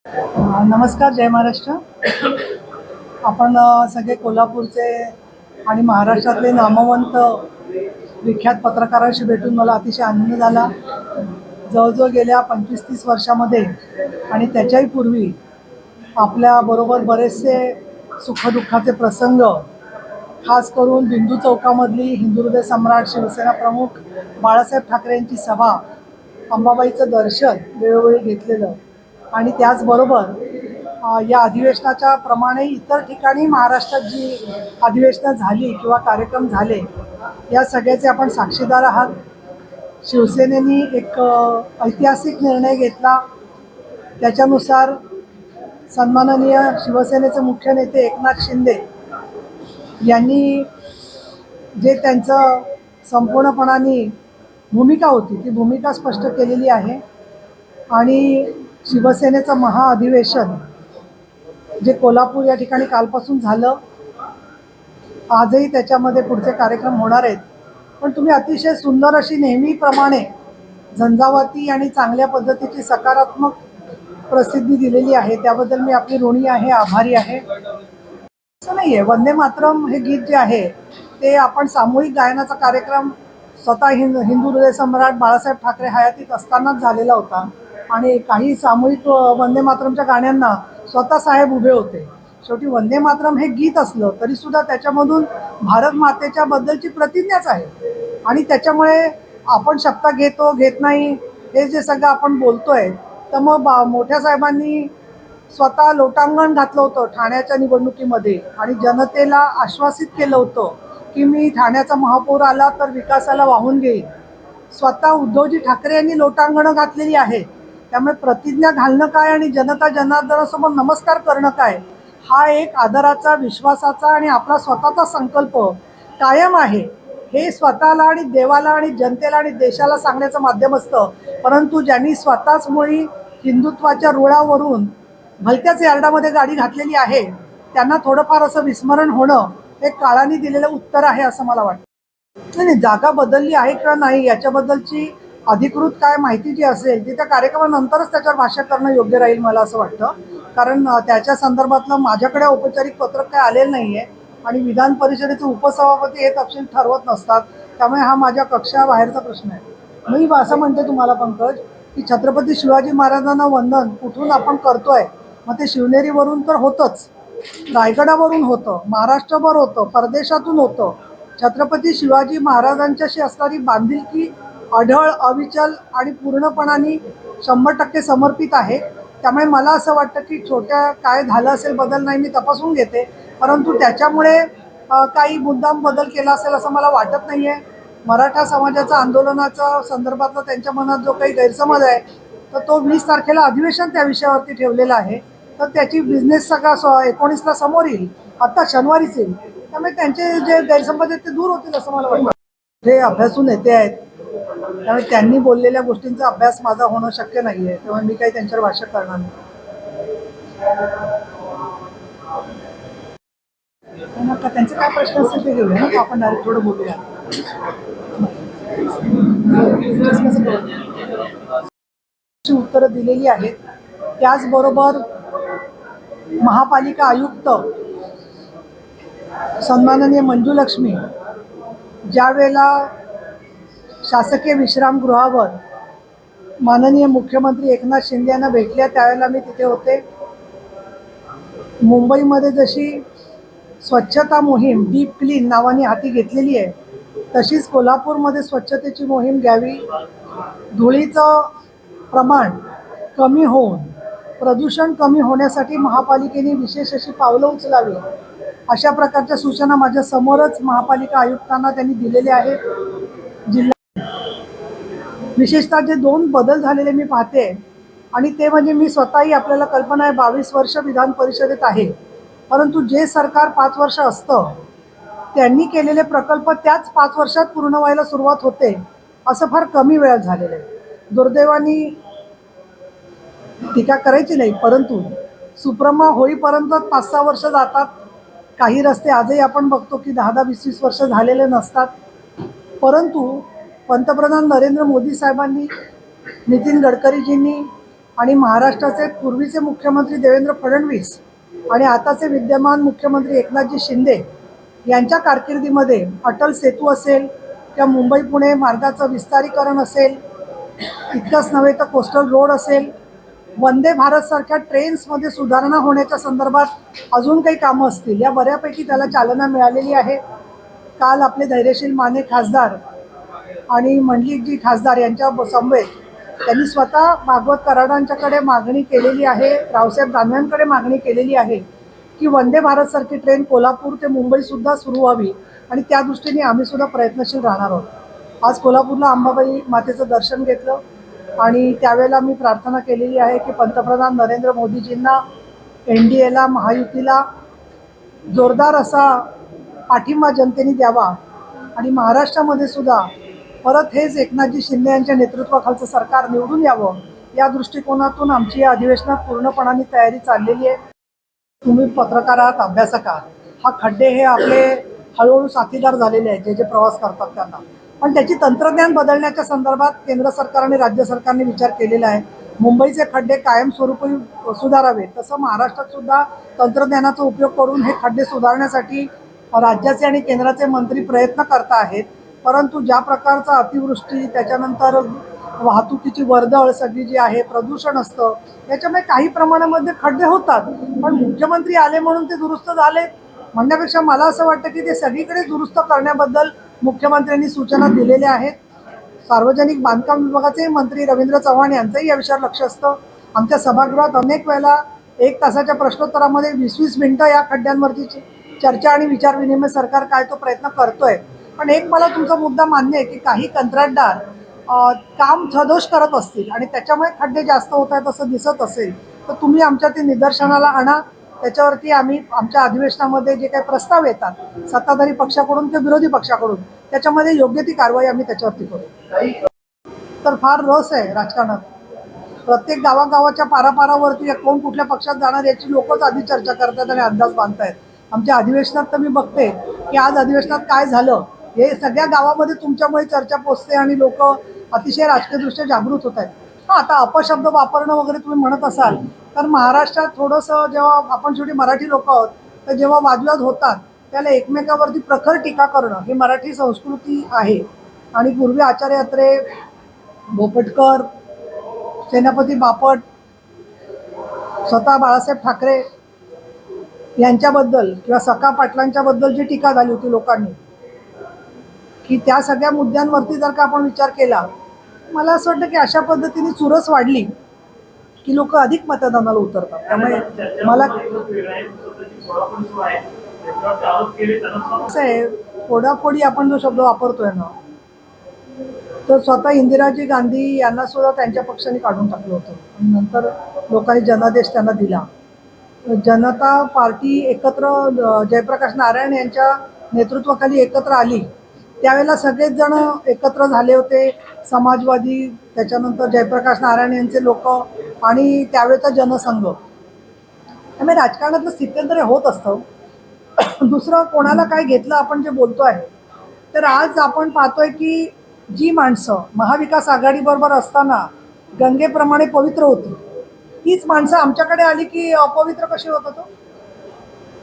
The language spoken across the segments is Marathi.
नमस्कार, जय महाराष्ट्र. आपण सगळे कोल्हापूरचे आणि महाराष्ट्रातले नामवंत विख्यात पत्रकारांशी भेटून मला अतिशय आनंद झाला. जवळजवळ गेल्या 25-30 वर्षामध्ये आणि त्याच्याही पूर्वी आपल्याबरोबर बरेचसे सुखदुःखाचे प्रसंग, खास करून बिंदू चौकामधली हिंदू हृदय सम्राट शिवसेना प्रमुख बाळासाहेब ठाकरे यांची सभा, अंबाबाईचं दर्शन वेळोवेळी घेतलेलं आणि त्याचबरोबर या अधिवेशनाच्या प्रमाणे इतर ठिकाणी महाराष्ट्रात जी अधिवेशनं झाली किंवा कार्यक्रम झाले, या सगळ्याचे आपण साक्षीदार आहात. शिवसेनेने एक ऐतिहासिक निर्णय घेतला. त्याच्यानुसार सन्माननीय शिवसेनेचे मुख्य नेते एकनाथ शिंदे यांनी जे त्यांचं संपूर्णपणाने भूमिका होती ती भूमिका स्पष्ट केलेली आहे आणि शिवसेनेचं महाअधिवेशन जे कोल्हापूर या ठिकाणी कालपासून झालं, आजही त्याच्यामध्ये पुढचे कार्यक्रम होणार आहेत. पण तुम्ही अतिशय सुंदर अशी नेहमीप्रमाणे झंझावाती आणि चांगल्या पद्धतीची सकारात्मक प्रसिद्धी दिलेली आहे, त्याबद्दल मी आपली ऋणी आहे, आभारी आहे. असं नाही आहे, वंदे मातरम हे गीत जे आहे ते आपण सामूहिक गायनाचा कार्यक्रम स्वतः हिंदू हृदय सम्राट बाळासाहेब ठाकरे हयातीत असतानाच झालेला होता आणि काही सामूहिक वंदे मातरमच्या गाण्यांना स्वतः साहेब उभे होते. शेवटी वंदे मातरम हे गीत असलं तरीसुद्धा त्याच्यामधून भारत मातेच्या बद्दलची प्रतिज्ञाच आहे आणि त्याच्यामुळे आपण शपथ घेतो घेत नाही हे जे सगळं आपण बोलतोय, तर मग मोठ्या साहेबांनी स्वतः लोटांगण घातलं होतं ठाण्याच्या निवडणुकीमध्ये आणि जनतेला आश्वासित केलं होतं की मी ठाण्याचा महापौर आला तर विकासाला वाहून घेईन. स्वतः उद्धवजी ठाकरे यांनी लोटांगणं घातलेली आहे. त्यामुळे प्रतिज्ञा घालणं काय आणि जनता जनार्दनासमोर नमस्कार करणं काय, हा एक आदराचा, विश्वासाचा आणि आपला स्वतःचा संकल्प कायम आहे. हे स्वतःला आणि देवाला आणि जनतेला आणि देशाला सांगण्याचं माध्यम असतं. परंतु ज्यांनी स्वतःच मुळी हिंदुत्वाच्या रुळावरून भलत्याच यार्डामध्ये गाडी घातलेली आहे, त्यांना थोडंफार असं विस्मरण होणं हे काळाने दिलेलं उत्तर आहे असं मला वाटतं. नाही, जागा बदलली आहे किंवा नाही याच्याबद्दलची अधिकृत काय माहिती जी असेल ती त्या कार्यक्रमानंतरच त्याच्यावर भाष्य करणं योग्य राहील मला असं वाटतं. कारण त्याच्या संदर्भातलं माझ्याकडे औपचारिक पत्रक काय आलेलं नाही आहे आणि विधान परिषदेचे उपसभापती हे तपशील ठरवत नसतात. त्यामुळे हा माझ्या कक्षाबाहेरचा प्रश्न आहे. मी असं म्हणते तुम्हाला पंकज की छत्रपती शिवाजी महाराजांना वंदन कुठून आपण करतोय, मग ते शिवनेरीवरून तर होतंच, रायगडावरून होतं, महाराष्ट्रभर होतं, परदेशातून होतं. छत्रपती शिवाजी महाराजांच्याशी असणारी बांधिलकी अढळ, अविचल आणि पूर्णपणाने 100% समर्पित आहे. त्यामुळे मला असं वाटतं की छोट्या काय झालं असेल बदल नाही, मी तपासून घेते, परंतु त्याच्यामुळे काही मुद्दाम बदल केला असेल असं मला वाटत नाही आहे. मराठा समाजाच्या आंदोलनाच्या संदर्भातला त्यांच्या मनात जो काही गैरसमज आहे तर तो 20 तारखेला अधिवेशन त्या विषयावरती ठेवलेलं आहे, तर त्याची बिझनेस सगळा 19ला समोर येईल, आता शनिवारीच येईल. त्यामुळे त्यांचे जे गैरसमज आहेत ते दूर होतील असं मला वाटतं. जे अभ्यासू नेते आहेत त्यामुळे त्यांनी बोललेल्या गोष्टींचा अभ्यास माझा होणं शक्य नाही आहे, त्यामुळे मी काही त्यांच्यावर भाष्य करणार नाही. त्यांचे काय प्रश्न असतील ते घेऊया ना, आपण डायरेक्ट थोडं बोलूया. उत्तरं दिलेली आहेत. त्याचबरोबर महापालिका आयुक्त सन्माननीय मंजुलक्ष्मी ज्या वेळेला शासकीय विश्रामगृहावर माननीय मुख्यमंत्री एकनाथ शिंदे यांना भेटल्या त्यावेळेला मी तिथे होते. मुंबईमध्ये जशी स्वच्छता मोहीम डीप क्लीन नावाने हाती घेतलेली आहे, तशीच कोल्हापूरमध्ये स्वच्छतेची मोहीम घ्यावी. धुळीचं प्रमाण कमी होऊन प्रदूषण कमी होण्यासाठी महापालिकेने विशेष अशी पावलं उचलावी, अशा प्रकारच्या सूचना माझ्या समोरच महापालिका आयुक्तांना त्यांनी दिलेल्या आहेत. जिल्हा विशेषतः जे 2 बदल झालेले मी पाहते आणि ते म्हणजे मी स्वतःही, आपल्याला कल्पना आहे 22 वर्ष विधान परिषदेत आहे, परंतु जे सरकार 5 वर्ष असतं त्यांनी केलेले प्रकल्प त्याच 5 वर्षात पूर्ण व्हायला सुरुवात होते, असं फार कमी वेळात झालेलं आहे. दुर्दैवाने टीका करायची नाही, परंतु सुप्रमा होईपर्यंत 5-6 वर्ष जातात. काही रस्ते आजही आपण बघतो की 10-10, 20-20 वर्ष झालेले नसतात. परंतु पंतप्रधान नरेंद्र मोदी साहेबांनी, नितीन गडकरीजींनी आणि महाराष्ट्राचे पूर्वीचे मुख्यमंत्री देवेंद्र फडणवीस आणि आताचे विद्यमान मुख्यमंत्री एकनाथजी शिंदे यांच्या कारकिर्दीमध्ये अटल सेतू असेल किंवा मुंबई पुणे मार्गाचं विस्तारीकरण असेल, इतकंच नव्हे तर कोस्टल रोड असेल, वंदे भारतसारख्या ट्रेन्समध्ये सुधारणा होण्याच्या संदर्भात अजून काही कामं असतील, या बऱ्यापैकी त्याला चालना मिळालेली आहे. काल आपले धैर्यशील माने खासदार आणि मंडलिकजी खासदार यांच्या समवेत त्यांनी स्वतः भागवत कराडांच्याकडे मागणी केलेली आहे, रावसाहेब दानवेंकडे मागणी केलेली आहे की वंदे भारतसारखी ट्रेन कोल्हापूर ते मुंबईसुद्धा सुरू व्हावी आणि त्या दृष्टीने आम्हीसुद्धा प्रयत्नशील राहणार आहोत. आज कोल्हापूरला अंबाबाई मातेचं दर्शन घेतलं आणि त्यावेळेला मी प्रार्थना केलेली आहे की पंतप्रधान नरेंद्र मोदीजींना, NDAला, महायुतीला जोरदार असा पाठिंबा जनतेने द्यावा आणि महाराष्ट्रामध्ये सुद्धा परत हेच एकनाथजी शिंदे यांच्या नेतृत्वाखालचं सरकार निवडून यावं, या दृष्टिकोनातून आमची या अधिवेशनात पूर्णपणाने तयारी चाललेली आहे. तुम्ही पत्रकार आहात, अभ्यासक आहात, हा खड्डे हे आपले हळूहळू साथीदार झालेले आहेत जे जे प्रवास करतात त्यांना, पण त्याची तंत्रज्ञान बदलण्याच्या संदर्भात केंद्र सरकार आणि राज्य सरकारने विचार केलेला आहे. मुंबईचे खड्डे कायमस्वरूपी सुधारावे, तसं महाराष्ट्रात सुद्धा तंत्रज्ञानाचा उपयोग करून हे खड्डे सुधारण्यासाठी राज्याचे आणि केंद्राचे मंत्री प्रयत्न करत आहेत. परंतु ज्या प्रकारचा अतिवृष्टी, त्याच्यानंतर वाहतुकीची वर्दळ सगळी जी आहे, प्रदूषण असतं, याच्यामुळे काही प्रमाणामध्ये खड्डे होतात. पण मुख्यमंत्री आले म्हणून ते दुरुस्त झाले म्हणण्यापेक्षा मला असं वाटतं की ते सगळीकडे दुरुस्त करण्याबद्दल मुख्यमंत्र्यांनी सूचना दिलेल्या आहेत. सार्वजनिक बांधकाम विभागाचे मंत्री रवींद्र चव्हाण यांचंही या विषयावर लक्ष असतं. आमच्या सभागृहात अनेक वेळेला 1 तासाच्या प्रश्नोत्तरामध्ये 20-20 मिनिटं या खड्ड्यांवरती चर्चा आणि विचारविनिमय सरकार काय तो प्रयत्न करतोय. पण एक मला तुमचा मुद्दा मान्य आहे की काही कंत्राटदार काम सदोष करत असतील आणि त्याच्यामुळे खड्डे जास्त होत आहेत असं दिसत असेल तर तुम्ही आमच्या ते निदर्शनाला आणा. त्याच्यावरती आम्ही आमच्या अधिवेशनामध्ये जे काही प्रस्ताव येतात सत्ताधारी पक्षाकडून किंवा विरोधी पक्षाकडून, त्याच्यामध्ये योग्य ती कारवाई आम्ही त्याच्यावरती करू. तर फार रस आहे राजकारणात. प्रत्येक गावागावाच्या पारापारावरती कोण कुठल्या पक्षात जाणार याची लोकच आधी चर्चा करतात आणि अंदाज बांधतायत. आमच्या अधिवेशनात तर मी बघते की आज अधिवेशनात काय झालं हे सगळ्या गावामध्ये तुमच्यामुळे चर्चा पोचते आणि लोक अतिशय राजकीयदृष्ट्या जागृत होत आहेत. हां, आता अपशब्द वापरणं वगैरे तुम्ही म्हणत असाल तर महाराष्ट्रात थोडंसं जेव्हा आपण शेवटी मराठी लोक आहोत तर जेव्हा वादविवाद होतात त्याला एकमेकावरती प्रखर टीका करणं ही मराठी संस्कृती आहे. आणि पूर्वी आचार्य अत्रे, भोपटकर, सेनापती बापट, स्वतः बाळासाहेब ठाकरे यांच्याबद्दल किंवा सखा पाटलांच्याबद्दल जी टीका झाली होती लोकांनी, की त्या सगळ्या मुद्द्यांवरती जर का आपण विचार केला, मला असं वाटतं की अशा पद्धतीने चुरस वाढली की लोक अधिक मतदानाला उतरतात. त्यामुळे मला असं आहे, फोडाफोडी आपण जो शब्द वापरतोय ना, तर स्वतः इंदिराजी गांधी यांना सुद्धा त्यांच्या पक्षाने काढून टाकलं होतं आणि नंतर लोकांनी जनादेश त्यांना दिला. जनता पार्टी एकत्र जयप्रकाश नारायण यांच्या नेतृत्वाखाली एकत्र आली त्यावेळेला सगळेच जण एकत्र झाले होते. समाजवादी, त्याच्यानंतर जयप्रकाश नारायण यांचे लोक आणि त्यावेळेचा जनसंघ. त्यामुळे राजकारणातलं स्थित्यंतर होत असतं. दुसरं कोणाला काय घेतलं आपण जे बोलतो आहे, तर आज आपण पाहतोय की जी माणसं महाविकास आघाडीबरोबर असताना गंगेप्रमाणे पवित्र होती तीच माणसं आमच्याकडे आली की अपवित्र कशी होत होतो.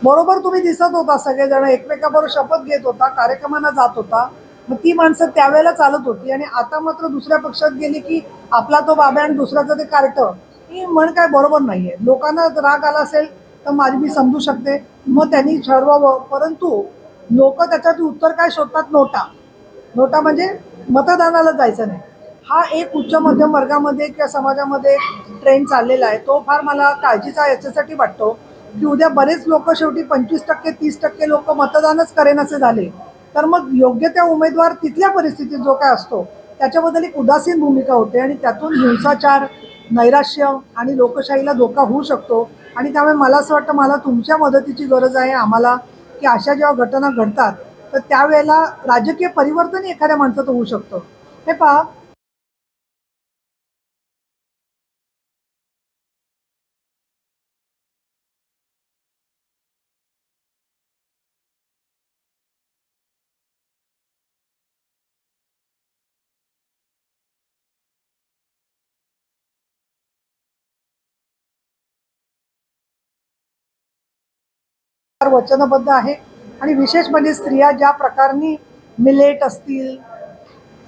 बरोबर तुम्ही दिसत होता, सगळेजण एकमेकाबरोबर शपथ घेत होता, कार्यक्रमांना जात होता, मग ती माणसं त्यावेळेला चालत होती. आणि आता मात्र दुसऱ्या पक्षात गेली की आपला तो बाबा आणि दुसऱ्याचं ते कार्ट, ही म्हण काय बरोबर नाहीये. लोकांना राग आला असेल तर माझी मी समजू शकते, मग त्यांनी ठरवावं. परंतु लोक त्याच्यात उत्तर काय शोधतात? नोटा. नोटा म्हणजे मतदानाला जायचं नाही. हा एक उच्च मध्यम वर्गामध्ये किंवा समाजामध्ये ट्रेंड चाललेला आहे. तो फार मला काळजीचा याच्यासाठी वाटतो की उद्या बरेच लोक शेवटी 25% 30% लोक मतदानच करेनासे झाले तर मग योग्य त्या उमेदवार तिथल्या परिस्थितीत जो काय असतो त्याच्याबद्दल एक उदासीन भूमिका होते आणि त्यातून हिंसाचार, नैराश्य आणि लोकशाहीला धोका होऊ शकतो. आणि त्यामुळे मला असं वाटतं, मला तुमच्या मदतीची गरज आहे आम्हाला, की अशा जेव्हा घटना घडतात तर त्यावेळेला राजकीय परिवर्तन एखाद्या माणसाचं होऊ शकतं. हे पहा, सरकार वचनबद्ध आहे आणि विशेष म्हणजे स्त्रिया ज्या प्रकाराने मिलेट असतील,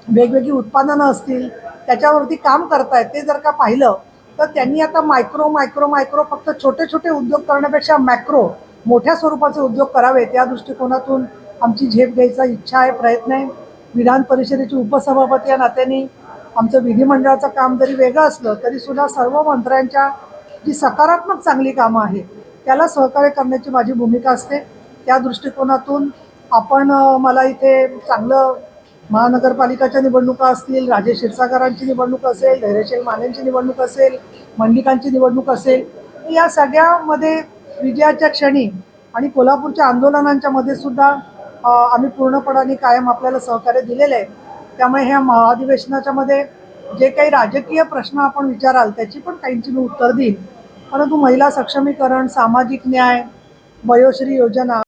वेगवेगळी उत्पादनं असतील, त्याच्यावरती काम करतायत ते जर का पाहिलं तर त्यांनी आता मायक्रो मायक्रो मायक्रो फक्त छोटे छोटे उद्योग करण्यापेक्षा मॅक्रो मोठ्या स्वरूपाचे उद्योग करावेत या दृष्टिकोनातून आमची झेप घ्यायचा इच्छा आहे, प्रयत्न आहे. विधान परिषदेचे उपसभापती या नात्याने आमचं विधिमंडळाचं काम जरी वेगळं असलं तरीसुद्धा सर्व मंत्र्यांच्या जी सकारात्मक चांगली कामं आहेत त्याला सहकार्य करण्याची माझी भूमिका असते. त्या दृष्टिकोनातून आपण मला इथे चांगलं महानगरपालिकाच्या निवडणुका असतील, राजेश क्षीरसागरांची निवडणूक असेल, धैर्यशील मानेंची निवडणूक असेल, मंडिकांची निवडणूक असेल, या सगळ्यामध्ये विजयाच्या क्षणी आणि कोल्हापूरच्या आंदोलनांच्या मध्ये सुद्धा आम्ही पूर्णपणाने कायम आपल्याला सहकार्य दिलेलं आहे. त्यामुळे ह्या महाधिवेशनाच्या मध्ये जे काही राजकीय प्रश्न आपण विचाराल त्याची पण काहींची मी उत्तर देईन. परंतु महिला सक्षमीकरण, सामाजिक न्याय, वयोश्री योजना